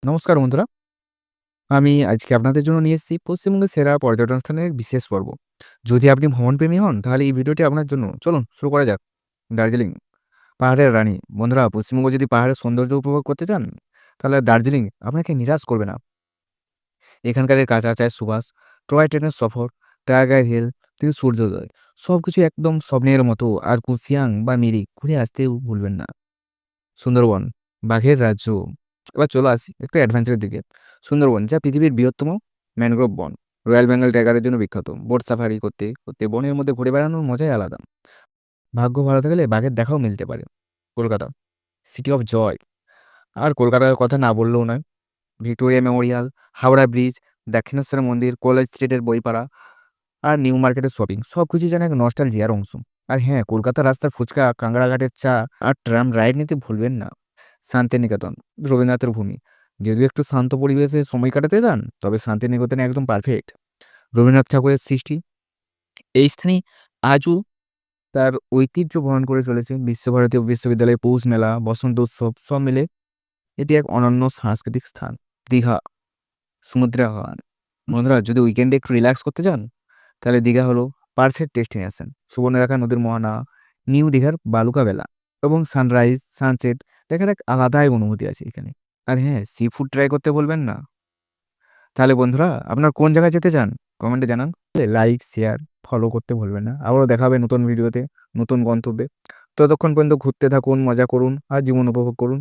নমস্কার বন্ধুরা। আমি আজকে আপনাদের জন্য নিয়ে এসেছি পশ্চিমবঙ্গের সেরা পর্যটন স্থানের এক বিশেষ পর্ব। যদি আপনি ভ্রমণপ্রেমী হন তাহলে এই ভিডিওটি আপনার জন্য। চলুন শুরু করা যাক। দার্জিলিং, পাহাড়ের রানী। বন্ধুরা, পশ্চিমবঙ্গ যদি পাহাড়ের সৌন্দর্য উপভোগ করতে চান তাহলে দার্জিলিং আপনাকে নিরাশ করবে না। এখানকার কাঁচা চায়ের সুবাস, টয় ট্রেনের সফর, টাইগার হিল থেকে সূর্যোদয়, সবকিছু একদম স্বপ্নের মতো। আর কুসিয়াং বা মিরিক ঘুরে আসতেও ভুলবেন না। সুন্দরবন, বাঘের রাজ্য। এবার চলে আসি একটু অ্যাডভেঞ্চারের দিকে। সুন্দরবন, যা পৃথিবীর বৃহত্তম ম্যানগ্রোভ বন, রয়্যাল বেঙ্গল টাইগারের জন্য বিখ্যাত। বোট সাফারি করতে করতে বনের মধ্যে ঘুরে বেড়ানোর মজাই আলাদা। ভাগ্য ভালো থাকলে বাঘের দেখাও মিলতে পারে। Kolkata, city of joy. আর কলকাতার কথা না বললেও নয়। Victoria Memorial, Howrah Bridge, Dakshineswar মন্দির, কলেজ স্ট্রিটের বইপাড়া, আর নিউ মার্কেটের শপিং, সব কিছু যেন এক নস্টালজিয়ার অংশ। আর হ্যাঁ, কলকাতার রাস্তার ফুচকা, কাংড়াঘাটের চা আর ট্রাম রাইড নিতে ভুলবেন না। শান্তিনিকেতন, রবীন্দ্রনাথের ভূমি। যদি একটু শান্ত পরিবেশে সময় কাটাতে চান তবে শান্তিনিকেতনে একদম পারফেক্ট। রবীন্দ্রনাথ ঠাকুরের সৃষ্টি এই স্থানে আজও তার ঐতিহ্য বহন করে চলেছে। বিশ্বভারতী বিশ্ববিদ্যালয়ে পৌষ মেলা, বসন্ত উৎসব সব মিলে এটি এক অনন্য সাংস্কৃতিক স্থান। দীঘা, সমুদ্রে হাওয়ান। বন্ধুরা, যদি উইকেন্ডে একটু রিল্যাক্স করতে চান তাহলে দীঘা হলো পারফেক্ট ডেস্টিনেশন। সুবর্ণরেখা নদীর মোহনা, নিউ দীঘার বালুকা বেলা এবং সানরাইজ সানসেট দেখার এক আলাদাই অনুভূতি আছে এখানে। আর হ্যাঁ, সি ফুড ট্রাই করতে বলবেন না। তাহলে বন্ধুরা, আপনার কোন জায়গায় যেতে চান কমেন্টে জানান। লাইক, শেয়ার, ফলো করতে ভুলবেন না। আবারও দেখা হবে নতুন ভিডিওতে, নতুন গন্তব্যে। ততক্ষণ পর্যন্ত ঘুরতে থাকুন, মজা করুন আর জীবন উপভোগ করুন।